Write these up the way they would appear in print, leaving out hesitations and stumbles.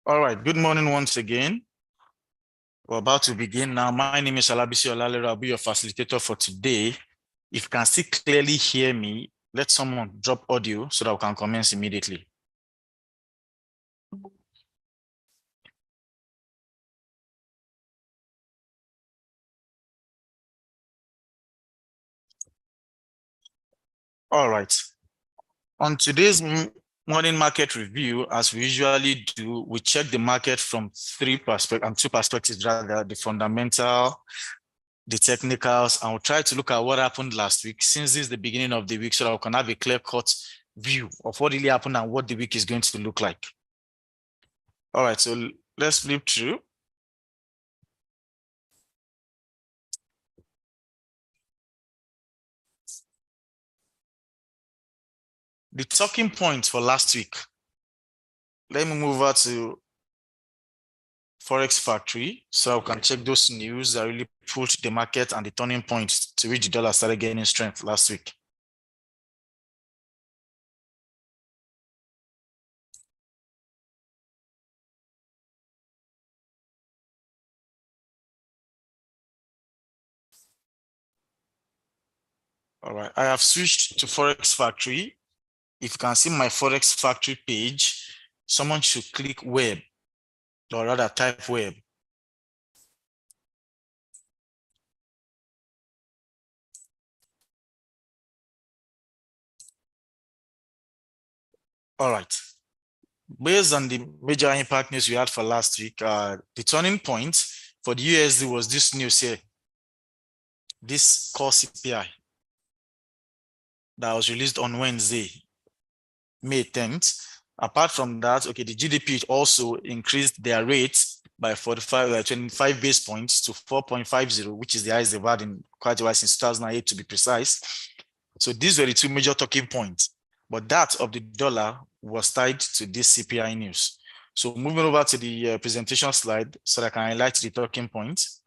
All right, good morning once again. We're about to begin now. My name is Alabisi Olalere. I'll be your facilitator for today. If you can still clearly hear me, let someone drop audio so that we can commence immediately. All right. On today's morning market review, as we usually do, we check the market from two perspectives, rather, the fundamental, the technicals, and we'll try to look at what happened last week since this is the beginning of the week so that we can have a clear-cut view of what really happened and what the week is going to look like. All right, so let's flip through. The talking points for last week. Let me move over to Forex Factory so I can check those news that really pushed the market and the turning points to which the dollar started gaining strength last week. All right, I have switched to Forex Factory. If you can see my Forex Factory page, someone should click web, or rather type web. All right. Based on the major impact news we had for last week, the turning point for the USD was this news here, this core CPI that was released on Wednesday, May 10th. Apart from that, okay, the GDP also increased their rate by 25 base points to 4.50, which is the highest they've had in quite a while, since 2008 to be precise. So these were the two major talking points, but that of the dollar was tied to this CPI news. So moving over to the presentation slide so that I can highlight the talking points.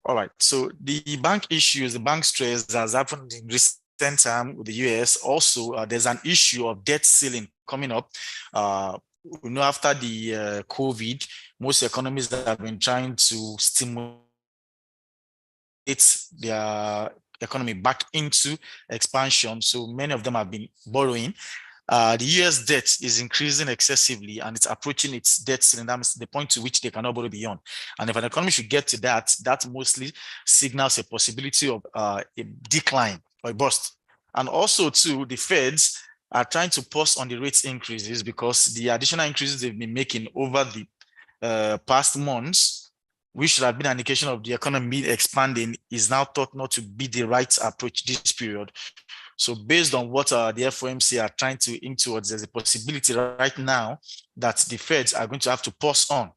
All right, so the bank issues, the bank stress that has happened in recent time with the US. Also, there's an issue of debt ceiling coming up. We know after the COVID, most economies that have been trying to stimulate their economy back into expansion. So many of them have been borrowing. The US debt is increasing excessively and it's approaching its debt ceiling. That's the point to which they cannot borrow beyond. And if an economy should get to that, that mostly signals a possibility of a decline or a bust. And also, too, the Feds are trying to pause on the rates increases because the additional increases they've been making over the past months, which should have been an indication of the economy expanding, is now thought not to be the right approach this period. So based on what the FOMC are trying to aim towards, there's a possibility right now that the Feds are going to have to pause on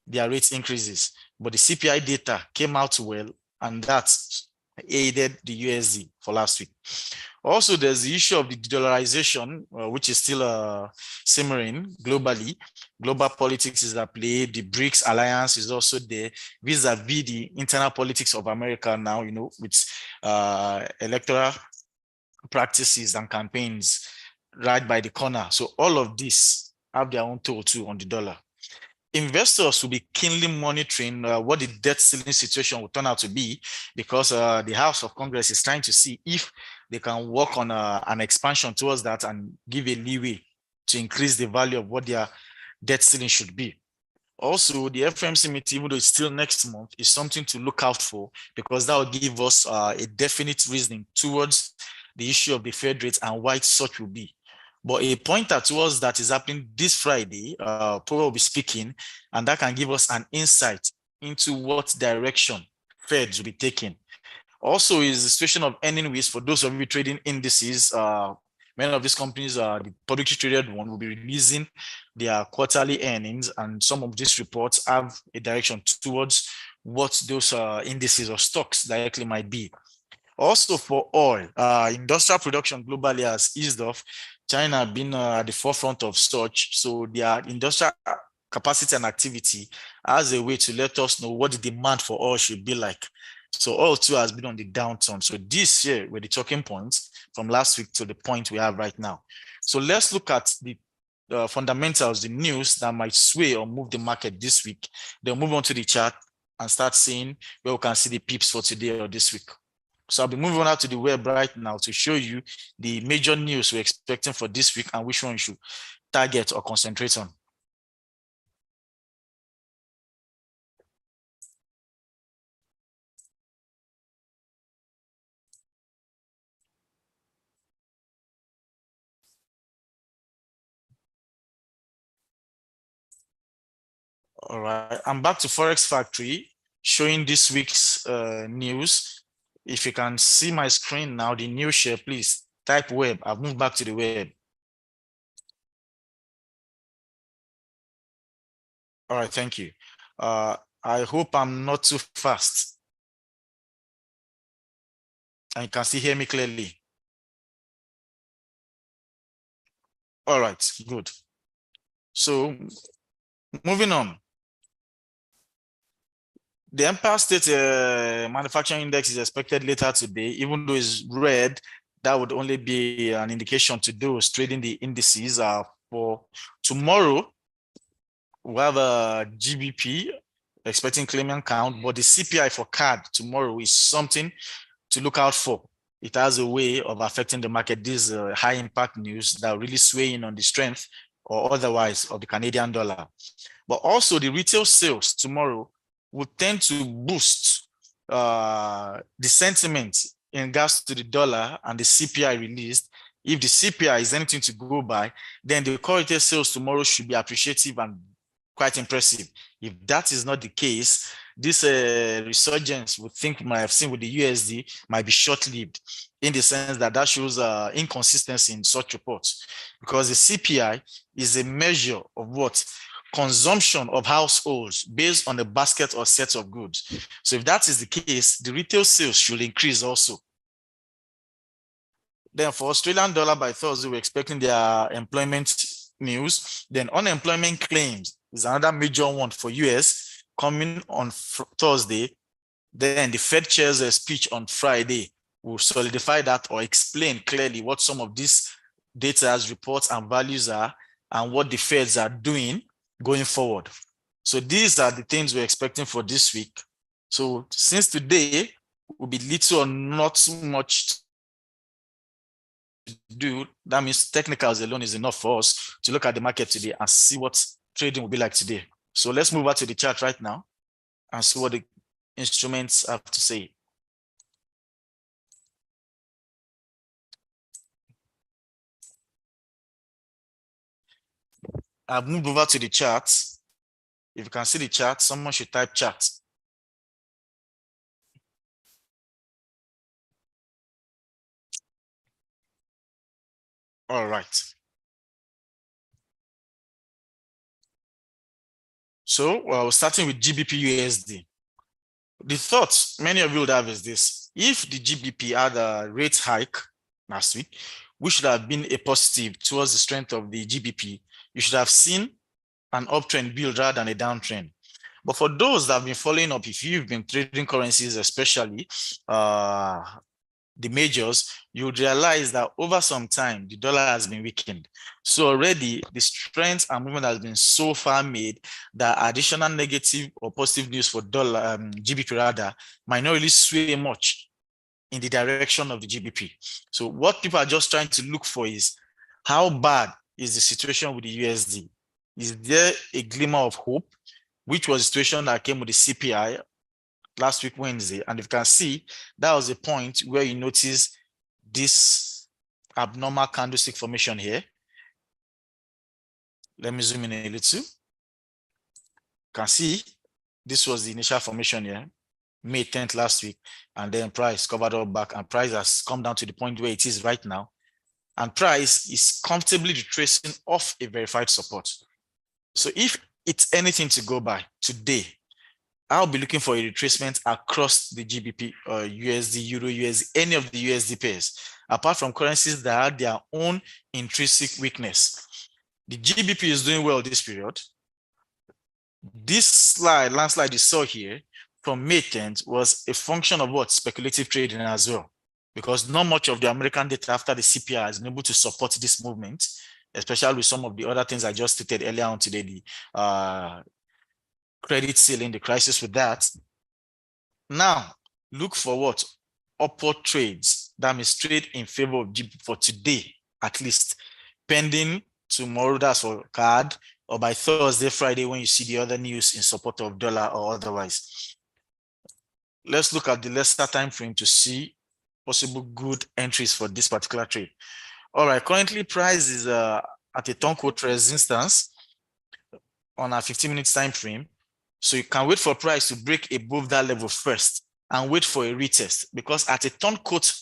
their rate increases. But the CPI data came out well, and that aided the USD for last week. Also, there's the issue of the dollarization, which is still simmering globally. Global politics is at play. The BRICS alliance is also there, vis-a-vis the internal politics of America now, with electoral practices and campaigns right by the corner. So all of this have their own toll too on the dollar. Investors will be keenly monitoring what the debt ceiling situation will turn out to be, because the House of Congress is trying to see if they can work on an expansion towards that and give a leeway to increase the value of what their debt ceiling should be. Also, the FOMC meeting, even though it's still next month, is something to look out for, because that will give us a definite reasoning towards the issue of the Fed rates and why such will be. But a pointer towards that is happening this Friday. Powell will be speaking, and that can give us an insight into what direction Feds will be taking. Also, is the situation of earning risk for those of you trading indices. Many of these companies, the publicly traded one, will be releasing their quarterly earnings, and some of these reports have a direction towards what those indices or stocks directly might be. Also, for oil, industrial production globally has eased off. China has been at the forefront of such, so their industrial capacity and activity as a way to let us know what the demand for oil should be like. So oil too has been on the downturn. So this year were the talking points from last week to the point we have right now. So let's look at the fundamentals, the news that might sway or move the market this week. Then move on to the chart and start seeing where we can see the pips for today or this week. So I'll be moving out to the web right now to show you the major news we're expecting for this week and which one you should target or concentrate on. All right, I'm back to Forex Factory, showing this week's news. If you can see my screen now, the news share, please type web. I've moved back to the web. All right, thank you. I hope I'm not too fast. And you can still hear me clearly. All right, good. So moving on. The Empire State Manufacturing Index is expected later today. Even though it's red, that would only be an indication to those trading the indices. For tomorrow, we have a GBP expecting claimant count, but the CPI for card tomorrow is something to look out for. It has a way of affecting the market. This high impact news that are really swaying on the strength or otherwise of the Canadian dollar. But also the retail sales tomorrow will tend to boost the sentiment in regards to the dollar and the CPI released. If the CPI is anything to go by, then the core retail sales tomorrow should be appreciative and quite impressive. If that is not the case, this resurgence we think we might have seen with the USD might be short-lived, in the sense that that shows inconsistency in such reports, because the CPI is a measure of what? Consumption of households based on a basket or set of goods. So if that is the case, the retail sales should increase also. Then for Australian dollar by Thursday, we're expecting their employment news. Then unemployment claims is another major one for US coming on Thursday. Then the Fed chair's speech on Friday will solidify that or explain clearly what some of these data, reports, and values are, and what the Feds are doing going forward. So these are the things we're expecting for this week. So since today will be little or not much do, that means technicals alone is enough for us to look at the market today and see what trading will be like today. So let's move over to the chart right now and see what the instruments have to say. I've moved over to the chart. If you can see the chart, someone should type chart. All right. So, starting with GBP USD. The thought many of you would have is this: if the GBP had a rate hike last week, which should have been a positive towards the strength of the GBP, you should have seen an uptrend build rather than a downtrend. But for those that have been following up, if you've been trading currencies, especially the majors, you would realize that over some time, the dollar has been weakened. So already the strength and movement has been so far made that additional negative or positive news for dollar, GBP rather, might not really sway much in the direction of the GBP. So what people are just trying to look for is how bad is the situation with the USD? Is there a glimmer of hope, which was the situation that came with the CPI last week, Wednesday? And if you can see, that was a point where you notice this abnormal candlestick formation here. Let me zoom in a little. You can see this was the initial formation here, May 10th last week, and then price covered all back, and price has come down to the point where it is right now. And price is comfortably retracing off a verified support. So if it's anything to go by today, I'll be looking for a retracement across the GBP, USD, Euro, USD, any of the USD pairs, apart from currencies that have their own intrinsic weakness. The GBP is doing well this period. This landslide you saw here from May 10th was a function of what? Speculative trading as well, because not much of the American data after the CPI has been able to support this movement, especially with some of the other things I just stated earlier on today, the credit ceiling, the crisis with that. Now, look for what? Upward trades. That means trade in favor of GBP for today, at least, pending tomorrow, that's for CAD, or by Thursday, Friday, when you see the other news in support of dollar or otherwise. Let's look at the lesser time frame to see possible good entries for this particular trade. All right, currently price is at a turncoat resistance on a 15-minute time frame. So you can wait for price to break above that level first and wait for a retest, because at a turncoat,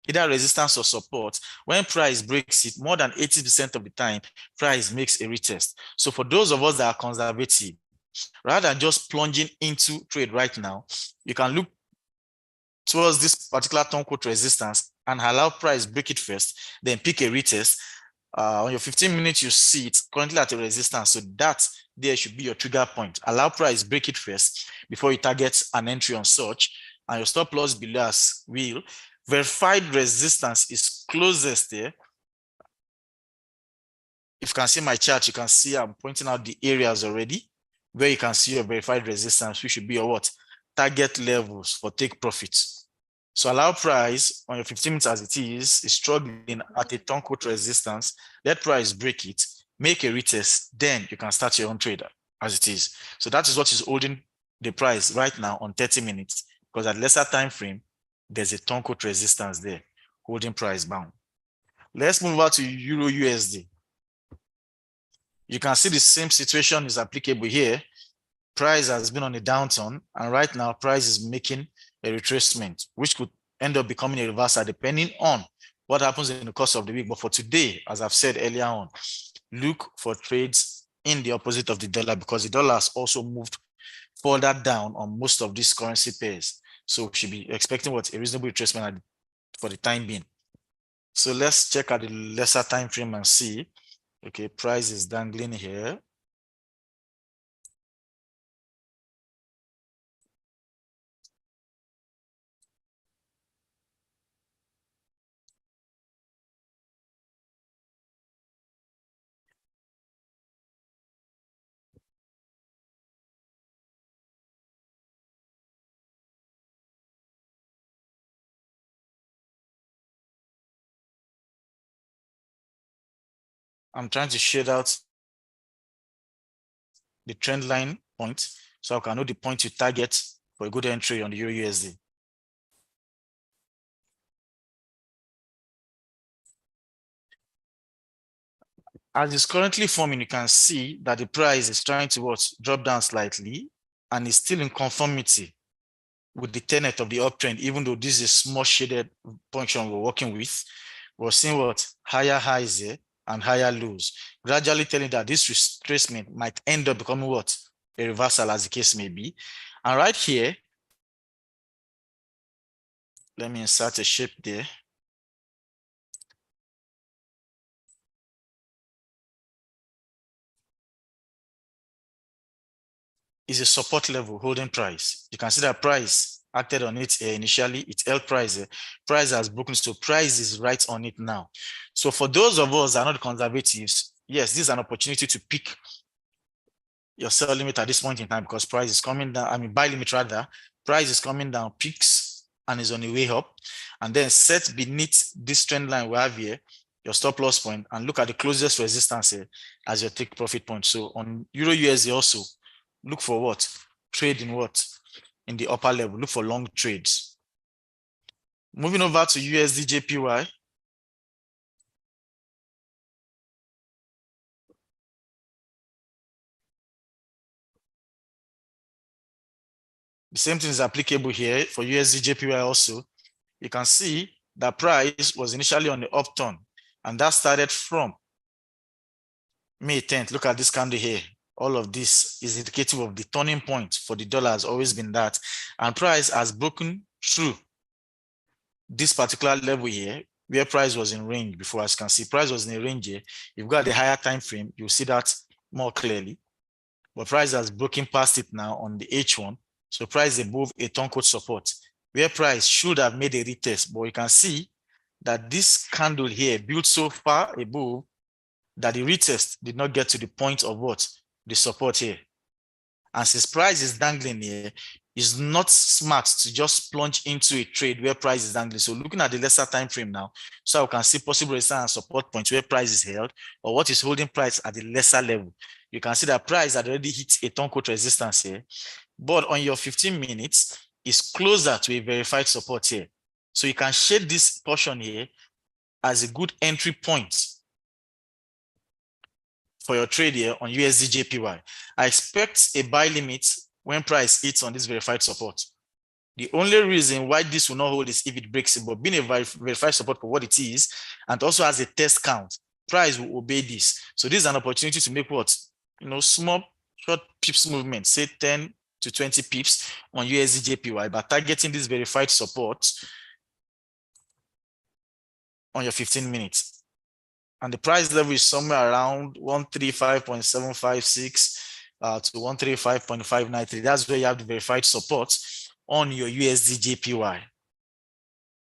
either resistance or support, when price breaks it, more than 80% of the time, price makes a retest. So for those of us that are conservative, rather than just plunging into trade right now, you can look towards this particular turncoat resistance and allow price break it first, then pick a retest. On your 15 minutes, you see it's currently at a resistance. So that there should be your trigger point. Allow price break it first before you target an entry on such, and your stop loss below as will. Verified resistance is closest there. If you can see my chart, you can see I'm pointing out the areas already where you can see your verified resistance, which should be your what? Target levels for take profits. So allow price on your 15 minutes as it is struggling at a turncoat resistance. Let price break it, make a retest, then you can start your own trade as it is. So that is what is holding the price right now on 30 minutes, because at lesser time frame, there's a turncoat resistance there holding price bound. Let's move over to Euro USD. You can see the same situation is applicable here. Price has been on a downturn, and right now price is making a retracement, which could end up becoming a reversal depending on what happens in the course of the week. But for today, as I've said earlier on, look for trades in the opposite of the dollar, because the dollar has also moved further down on most of these currency pairs. So we should be expecting what? A reasonable retracement for the time being. So let's check at the lesser time frame and see. Okay, price is dangling here. I'm trying to shade out the trend line point so I can know the point to target for a good entry on the Euro USD. As it's currently forming, you can see that the price is trying to drop down slightly and is still in conformity with the tenet of the uptrend, even though this is a small shaded function we're working with. We're seeing higher highs here and higher lows, gradually telling that this retracement might end up becoming a reversal, as the case may be. And right here, let me insert a shape there. Is a support level holding price. You can see that price acted on it initially. It held price. Price has broken, so price is right on it now. So for those of us that are not conservatives, yes, this is an opportunity to pick your sell limit at this point in time because price is coming down. I mean, buy limit rather. Price is coming down, peaks, and is on the way up. And then set beneath this trend line we have here, your stop loss point, and look at the closest resistance here as your take profit point. So on Euro USD also, look for trade in the upper level. Look for long trades. Moving over to USD JPY. The same thing is applicable here for USD JPY also. You can see that price was initially on the upturn, and that started from May 10th. Look at this candle here. All of this is indicative of the turning point for the dollar has always been that. And price has broken through this particular level here, where price was in range before. As you can see, price was in a range here. You've got the higher time frame, you'll see that more clearly. But price has broken past it now on the H1. So price above a turncoat support, where price should have made a retest. But you can see that this candle here built so far above that the retest did not get to the point of the support here. And since price is dangling here, it's not smart to just plunge into a trade where price is dangling. So looking at the lesser time frame now, so we can see possible resistance and support points where price is held or what is holding price at the lesser level. You can see that price had already hit a turncoat resistance here, but on your 15 minutes, it's closer to a verified support here. So you can shade this portion here as a good entry point for your trade here on USD JPY. I expect a buy limit when price hits on this verified support. The only reason why this will not hold is if it breaks it, but being a verified support for what it is, and also has a test count, price will obey this. So this is an opportunity to make small short pips movement, say 10 to 20 pips on USD JPY by targeting this verified support on your 15 minutes. And the price level is somewhere around 135.756 to 135.593. That's where you have the verified support on your USD JPY.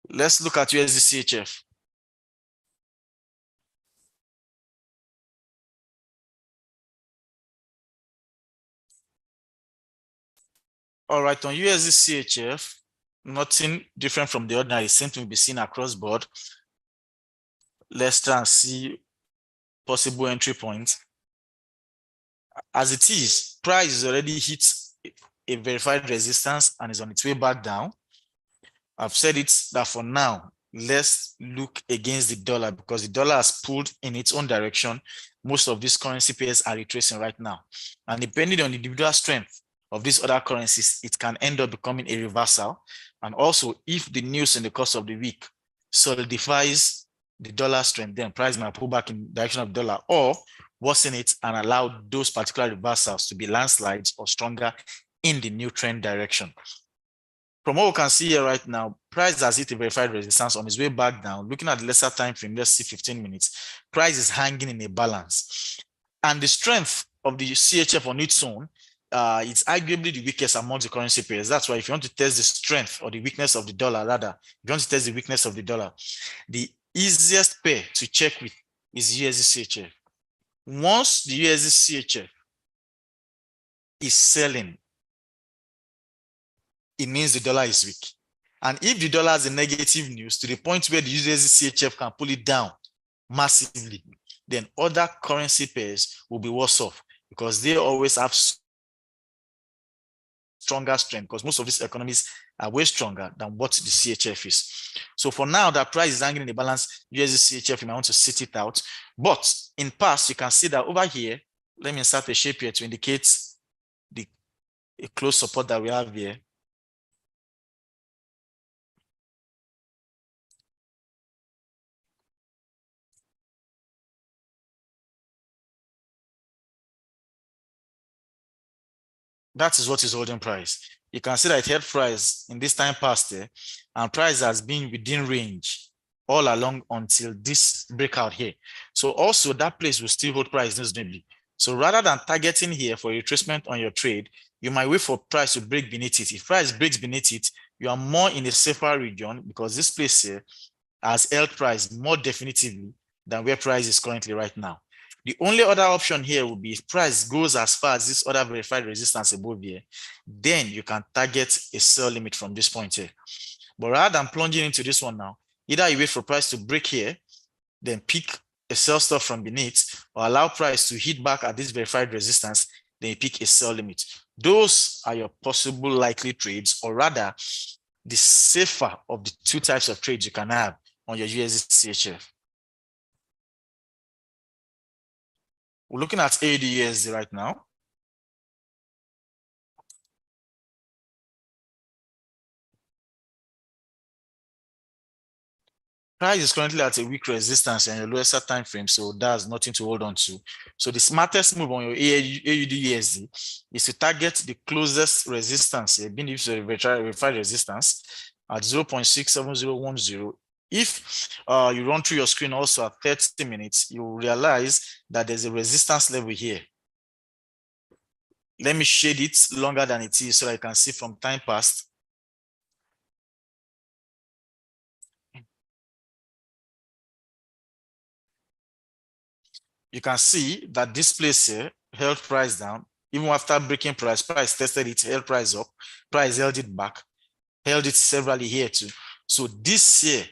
Let's look at USD CHF. All right, on USD CHF, nothing different from the ordinary, same thing will be seen across board. Let's try and see possible entry points. As it is, price is already hit a verified resistance and is on its way back down. I've said it that for now, let's look against the dollar because the dollar has pulled in its own direction. Most of these currency pairs are retracing right now. And depending on the individual strength of these other currencies, it can end up becoming a reversal. And also, if the news in the course of the week solidifies the dollar strength, then price might pull back in the direction of the dollar or worsen it and allow those particular reversals to be landslides or stronger in the new trend direction. From what we can see here right now, price has hit a verified resistance on its way back down. Looking at the lesser time frame, let's see 15 minutes. Price is hanging in a balance. And the strength of the CHF on its own, it's arguably the weakest among the currency pairs. That's why if you want to test the strength or the weakness of the dollar, rather, if you want to test the weakness of the dollar, the easiest pair to check with is USD CHF. Once the USD CHF is selling, it means the dollar is weak. And if the dollar has a negative news to the point where the USD CHF can pull it down massively, then other currency pairs will be worse off because they always have stronger strength, because most of these economies are way stronger than what the CHF is. So for now, that price is hanging in the balance. USD CHF, you might want to sit it out. But in past, you can see that over here, let me insert a shape here to indicate a close support that we have here. That is what is holding price. You can see that it held price in this time past there, and price has been within range all along until this breakout here. So also that place will still hold price reasonably. So rather than targeting here for retracement on your trade, you might wait for price to break beneath it. If price breaks beneath it, you are more in a safer region because this place here has held price more definitively than where price is currently right now. The only other option here would be if price goes as far as this other verified resistance above here, then you can target a sell limit from this point here. But rather than plunging into this one now, either you wait for price to break here, then pick a sell stop from beneath, or allow price to hit back at this verified resistance, then you pick a sell limit. Those are your possible likely trades, or rather the safer of the two types of trades you can have on your USD CHF. We're looking at AUD right now. Price is currently at a weak resistance in your lower time frame, so that's nothing to hold on to. So the smartest move on your AUD is to target the closest resistance, being if a verified resistance at 0.67010. If you run through your screen also at 30 minutes, you will realize that there's a resistance level here. Let me shade it longer than it is so I can see from time past. You can see that this place here held price down. Even after breaking price tested it, held price up, price held it back, held it severally here too. So this here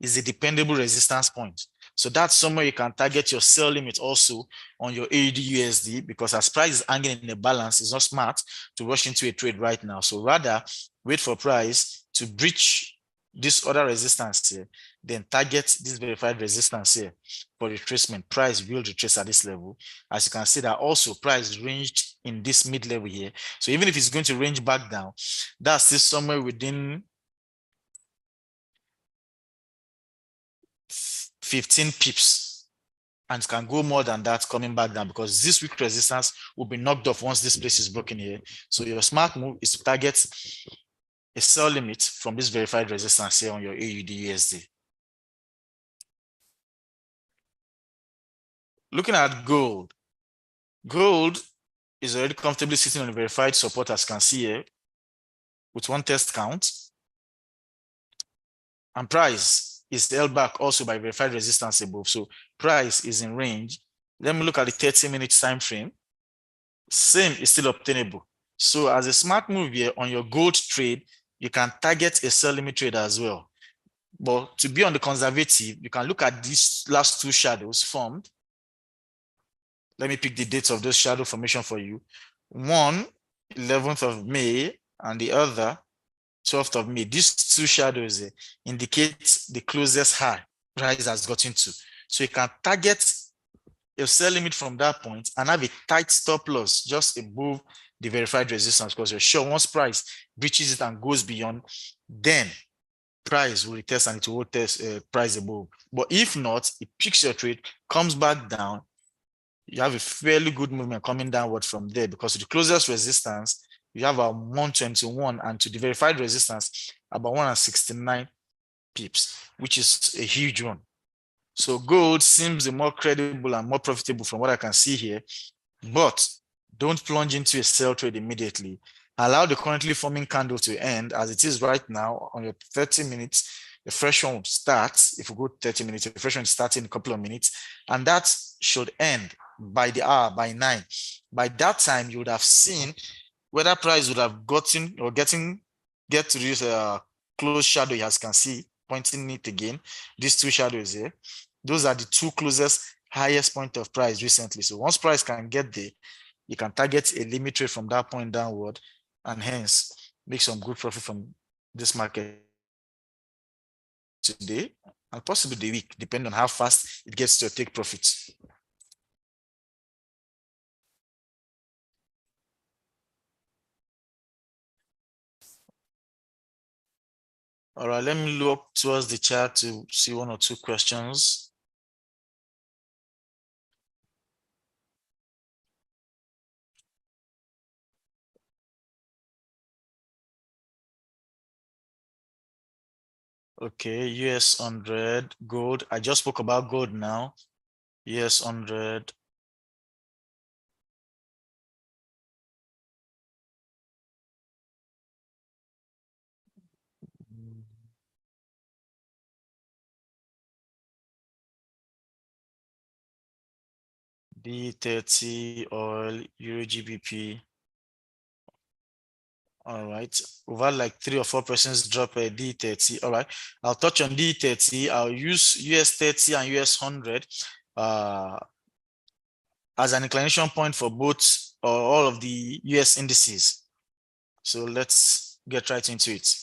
is a dependable resistance point. So that's somewhere you can target your sell limit also on your AUD USD, because as price is hanging in a balance, it's not smart to rush into a trade right now. So rather wait for price to breach this other resistance here, then target this verified resistance here for retracement. Price will retrace at this level. As you can see that also price ranged in this mid level here. So even if it's going to range back down, that's still somewhere within 15 pips, and it can go more than that coming back down, because this weak resistance will be knocked off once this place is broken here. So your smart move is to target a sell limit from this verified resistance here on your AUD USD. Looking at gold, gold is already comfortably sitting on a verified support, as you can see here, with one test count, and price is held back also by verified resistance above. So price is in range. Let me look at the 30-minute time frame. Same is still obtainable. So as a smart move here on your gold trade, you can target a sell limit trade as well. But to be on the conservative, you can look at these last two shadows formed. Let me pick the dates of those shadow formation for you. One, 11th of May, and the other, 12th of May. These two shadows indicate the closest high price has gotten to. So you can target your sell limit from that point and have a tight stop loss just above the verified resistance, because you're sure once price breaches it and goes beyond, then price will retest and it will test price above. But if not, it picks your trade, comes back down, you have a fairly good movement coming downward from there, because to the closest resistance, you have a 121, and to the verified resistance, about 169 pips, which is a huge one. So gold seems the more credible and more profitable from what I can see here, but don't plunge into a sell trade immediately. Allow the currently forming candle to end as it is right now on your 30 minutes. The fresh one starts. If you go 30 minutes, the fresh one starts in a couple of minutes, and that should end by the hour, by 9. By that time, you would have seen whether price would have gotten or get to this close shadow, as you can see, pointing it again. These two shadows here, those are the two closest highest point of price recently. So once price can get there, you can target a limit trade from that point downward and hence make some good profit from this market today and possibly the week, depending on how fast it gets to take profits. All right, let me look towards the chart to see one or two questions. Okay, US 100, gold. I just spoke about gold now. US 100. D30 oil, Euro GBP. All right. Over like 3 or 4% drop a D30. All right. I'll touch on D30. I'll use US 30 and US 100 as an inclination point for both or all of the US indices. So let's get right into it.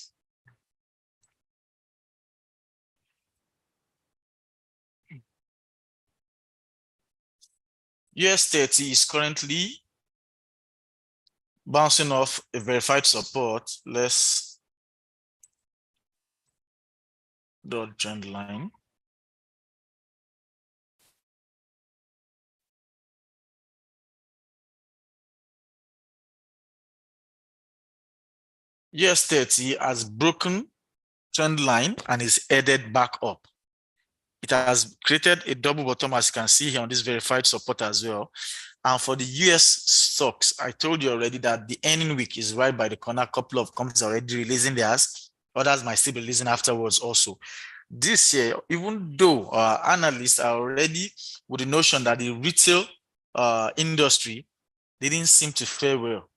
US 30 is currently bouncing off a verified support. Let's draw a trend line. US 30 has broken trend line and is headed back up. It has created a double bottom, as you can see here on this verified support as well. And for the US stocks, I told you already that the earning week is right by the corner. A couple of companies are already releasing theirs. Others might still be releasing afterwards also. This year, even though analysts are already with the notion that the retail industry didn't seem to fare well,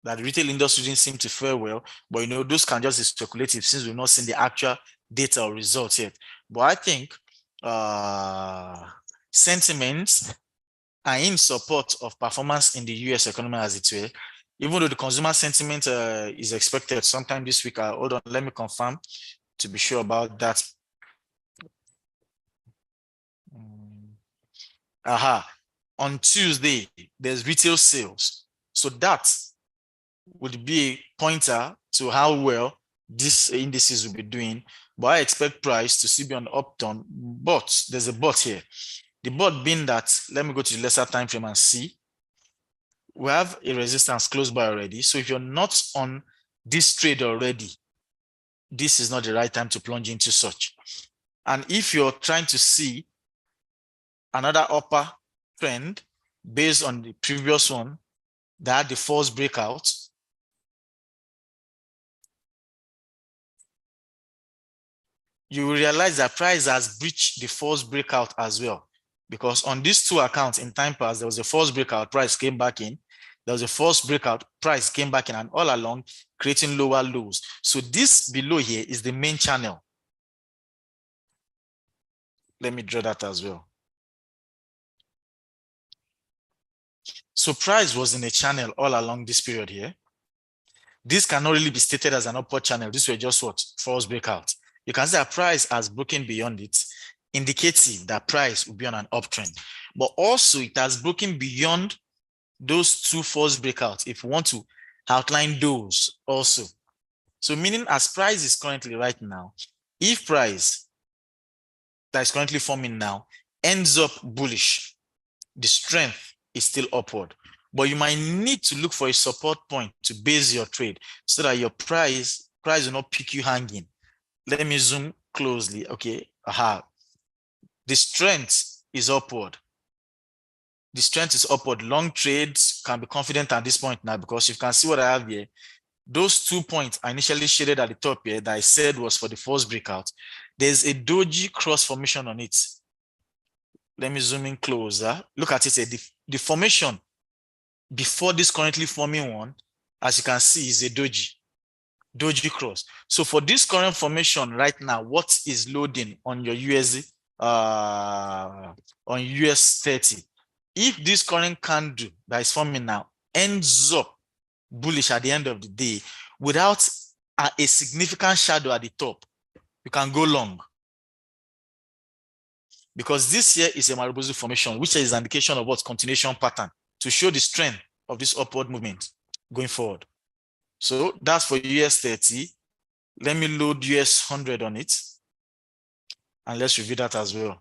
that the retail industry didn't seem to fare well, but you know, those can just be speculative since we've not seen the actual data or results yet. But I think sentiments are in support of performance in the US economy as it were, even though the consumer sentiment is expected sometime this week. Hold on, let me confirm to be sure about that. On Tuesday, there's retail sales. So that would be a pointer to how well these indices will be doing. But I expect price to still be on upturn. But there's a but here. The but being that, let me go to the lesser time frame and see. We have a resistance close by already. So if you're not on this trade already, this is not the right time to plunge into such. And if you're trying to see another upper trend based on the previous one that had the false breakout, you will realize that price has breached the false breakout as well. Because on these two accounts in time past, there was a false breakout, price came back in. There was a false breakout, price came back in, and all along creating lower lows. So this below here is the main channel. Let me draw that as well. So price was in a channel all along this period here. This cannot really be stated as an upward channel. This were just what? False breakout. You can see that price has broken beyond it, indicating that price will be on an uptrend. But also it has broken beyond those two false breakouts, if you want to outline those also. So meaning as price is currently right now, if price that is currently forming now ends up bullish, the strength is still upward. But you might need to look for a support point to base your trade so that your price will not pick you hanging. Let me zoom closely. Okay. The strength is upward. The strength is upward. Long trades can be confident at this point now because you can see what I have here. Those 2 points I initially shaded at the top here that I said was for the false breakout. There's a doji cross formation on it. Let me zoom in closer. Look at it. The formation before this currently forming one, as you can see, is a doji cross. So for this current formation right now, what is loading on your USD? on US 30. If this current candle that is forming now ends up bullish at the end of the day without a significant shadow at the top, you can go long. Because this here is a Marubozu formation, which is an indication of what continuation pattern to show the strength of this upward movement going forward. So that's for US 30. Let me load US 100 on it. And let's review that as well.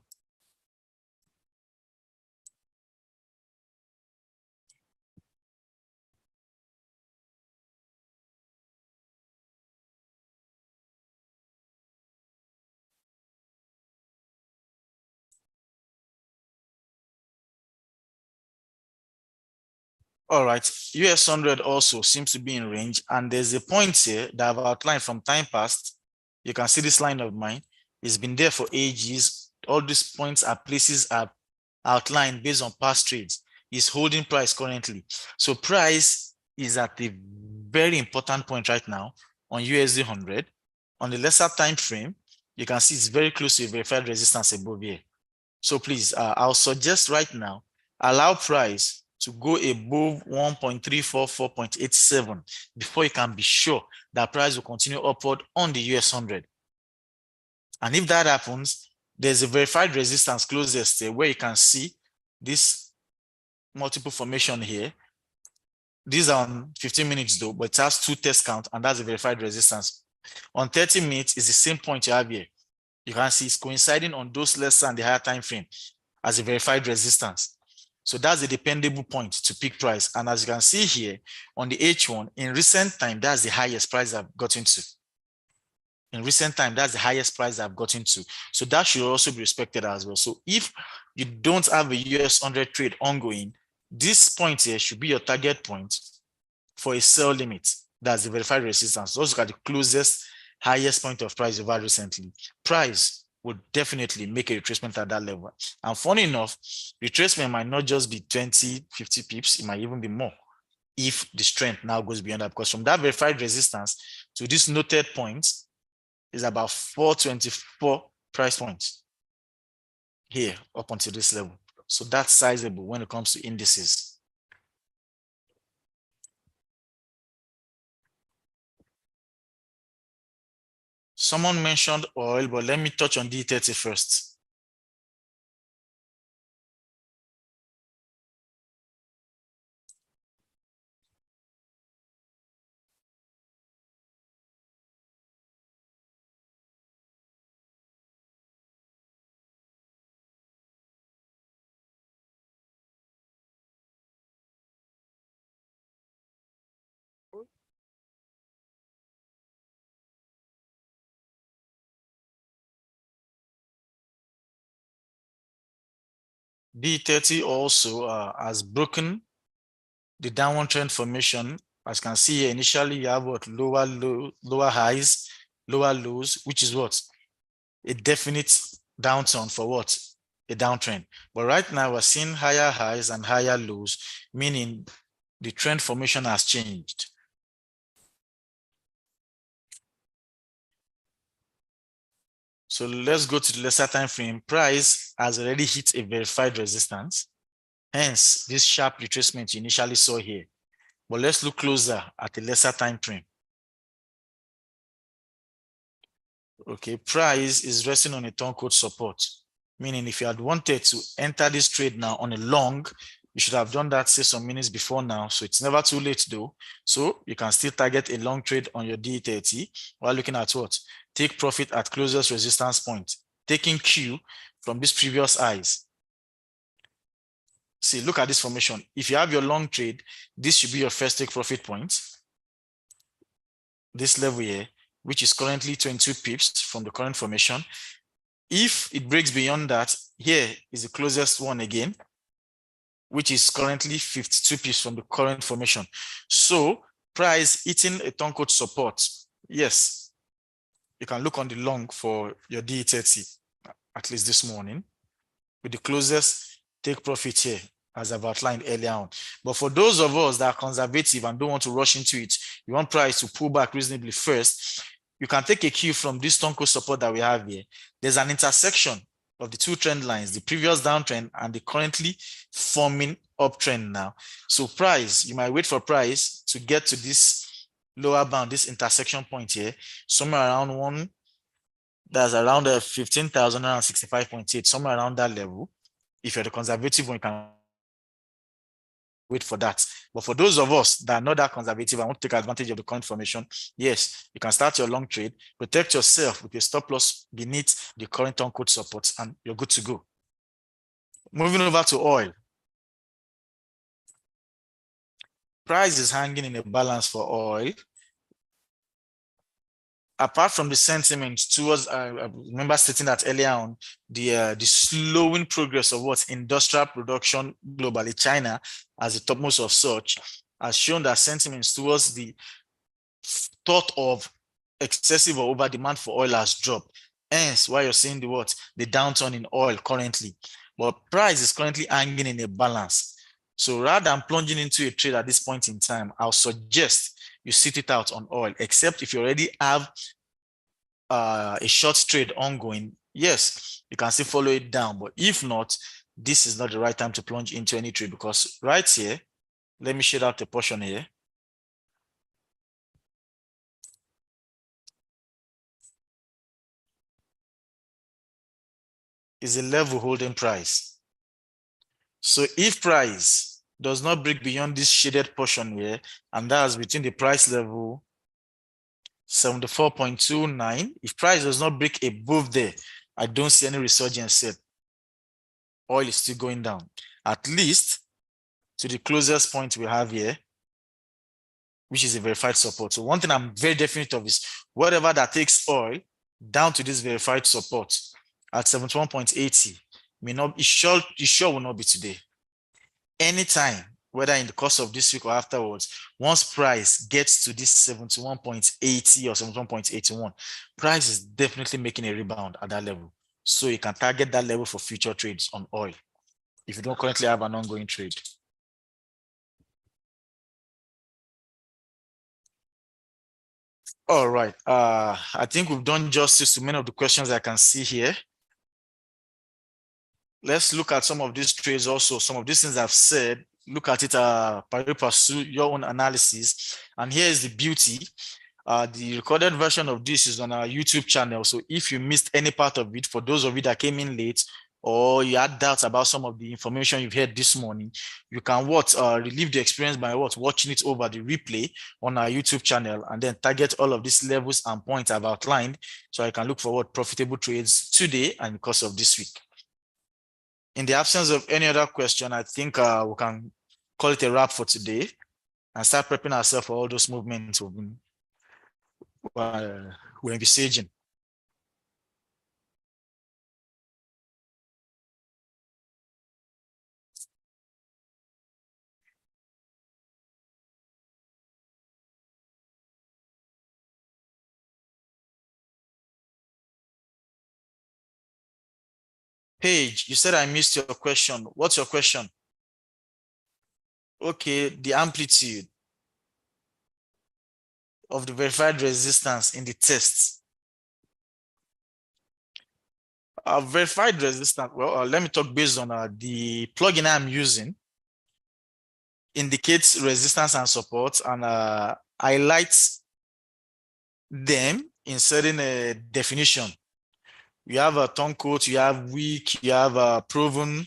All right, US 100 also seems to be in range. And there's a point here that I've outlined from time past. You can see this line of mine. It's been there for ages. All these points are places I've outlined based on past trades. It's holding price currently. So price is at a very important point right now on USD 100. On the lesser time frame, you can see it's very close to a verified resistance above here. So please, I'll suggest right now, allow price to go above 1.344.87 before you can be sure that price will continue upward on the US 100. And if that happens, there's a verified resistance closest there where you can see this multiple formation here. These are on 15 minutes though, but it has 2 test count, and that's a verified resistance. On 30 minutes is the same point you have here. You can see it's coinciding on those lesser and the higher time frame as a verified resistance. So that's a dependable point to pick price. And as you can see here on the H1, in recent time, that's the highest price I've gotten to. In recent time, that's the highest price I've gotten to. So that should also be respected as well. So if you don't have a US 100 trade ongoing, this point here should be your target point for a sell limit. That's the verified resistance. Those are the closest, highest point of price you've had recently. Price would definitely make a retracement at that level. And funny enough, retracement might not just be 20, 50 pips, it might even be more if the strength now goes beyond that. Because from that verified resistance to this noted point is about 424 price points here up until this level. So that's sizable when it comes to indices. Someone mentioned oil, but let me touch on D30 first. D30 also has broken the downward trend formation. As you can see here, initially you have what lower highs, lower lows, which is what a definite downturn for what a downtrend. But right now we're seeing higher highs and higher lows, meaning the trend formation has changed. So let's go to the lesser time frame. Price has already hit a verified resistance. Hence, this sharp retracement you initially saw here. But let's look closer at the lesser time frame. Okay, price is resting on a turncoat support, meaning if you had wanted to enter this trade now on a long, you should have done that, say, some minutes before now. So it's never too late though. So you can still target a long trade on your D30 while looking at what? Take profit at closest resistance point, taking Q from these previous highs. See, look at this formation. If you have your long trade, this should be your first take profit point. This level here, which is currently 22 pips from the current formation. If it breaks beyond that, here is the closest one again, which is currently 52 pips from the current formation. So price hitting a turncoat support. Yes, you can look on the long for your D30, at least this morning, with the closest take profit here, as I've outlined earlier on. But for those of us that are conservative and don't want to rush into it, you want price to pull back reasonably first, you can take a cue from this turncoat support that we have here. There's an intersection of the two trend lines, the previous downtrend and the currently forming uptrend now. So price, you might wait for price to get to this lower bound, this intersection point here, somewhere around one, that's around 15,065.8, somewhere around that level. If you're the conservative one, you can wait for that. But for those of us that are not that conservative and want to take advantage of the current formation, yes, you can start your long trade, protect yourself with a stop loss beneath the current on-code support, and you're good to go. Moving over to oil. Price is hanging in a balance for oil. Apart from the sentiment towards, I remember stating that earlier on, the slowing progress of what industrial production globally, China as the topmost of such, has shown that sentiments towards the thought of excessive or over demand for oil has dropped. Hence, why you're seeing the downturn in oil currently. But price is currently hanging in a balance. So rather than plunging into a trade at this point in time, I'll suggest you sit it out on oil, except if you already have a short trade ongoing. Yes, you can still follow it down, but if not, this is not the right time to plunge into any trade, because right here, let me shade out the portion here. Is a level holding price. So if price does not break beyond this shaded portion here, and that's between the price level 74.29, if price does not break above there, I don't see any resurgence yet. Oil is still going down, at least to the closest point we have here, which is a verified support. So one thing I'm very definite of is whatever that takes oil down to this verified support at 71.80 may not, it sure will not be today. Anytime, whether in the course of this week or afterwards, once price gets to this 71.80 or 71.81, price is definitely making a rebound at that level. So you can target that level for future trades on oil if you don't currently have an ongoing trade. All right. I think we've done justice to many of the questions I can see here. Let's look at some of these trades also. Some of these things I've said, look at it, pursue your own analysis. And here is the beauty. The recorded version of this is on our YouTube channel. So if you missed any part of it, for those of you that came in late, or you had doubts about some of the information you've heard this morning, you can relieve the experience by watching it over the replay on our YouTube channel, and then target all of these levels and points I've outlined, so I can look forward profitable trades today and because of this week. In the absence of any other question, I think we can call it a wrap for today and start prepping ourselves for all those movements we're envisaging. Paige, you said I missed your question. What's your question? Okay, the amplitude of the verified resistance in the test. Verified resistance, well, let me talk based on the plugin I'm using. Indicates resistance and support, and highlights them, inserting a definition. You have a turncoat, you have weak, you have a proven.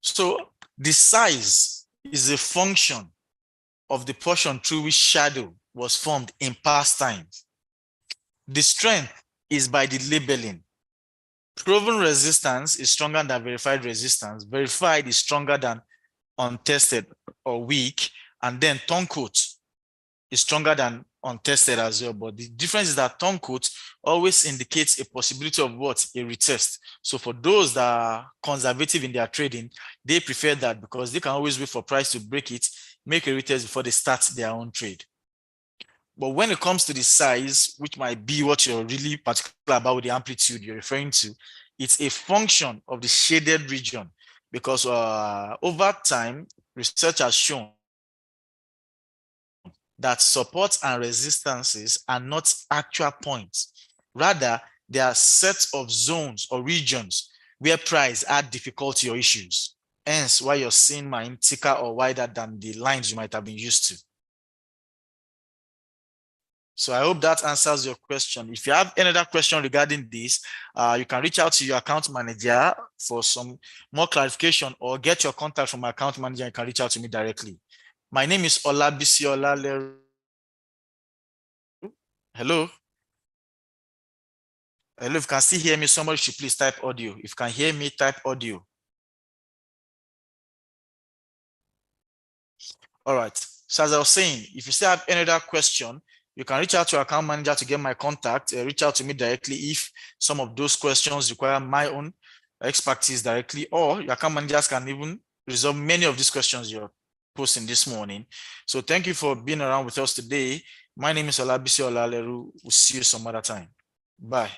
So the size is a function of the portion through which shadow was formed in past times. The strength is by the labeling. Proven resistance is stronger than verified resistance. Verified is stronger than untested or weak. And then turncoat is stronger than untested as well. But the difference is that turncoat always indicates a possibility of what? A retest. So for those that are conservative in their trading, they prefer that because they can always wait for price to break it, make a retest before they start their own trade. But when it comes to the size, which might be what you're really particular about with the amplitude you're referring to, it's a function of the shaded region, because over time, research has shown that supports and resistances are not actual points. Rather, there are sets of zones or regions where price add difficulty or issues. Hence, why you're seeing mine thicker or wider than the lines you might have been used to. So I hope that answers your question. If you have any other question regarding this, you can reach out to your account manager for some more clarification, or get your contact from my account manager. You can reach out to me directly. My name is Olabisi Olaleru. Hello. Hello, if you can still hear me, somebody should please type audio. If you can hear me, type audio. All right. So as I was saying, if you still have any other question, you can reach out to your account manager to get my contact. Reach out to me directly if some of those questions require my own expertise directly, or your account managers can even resolve many of these questions you're posting this morning. So thank you for being around with us today. My name is Olabisi Olaleru. We'll see you some other time. Bye.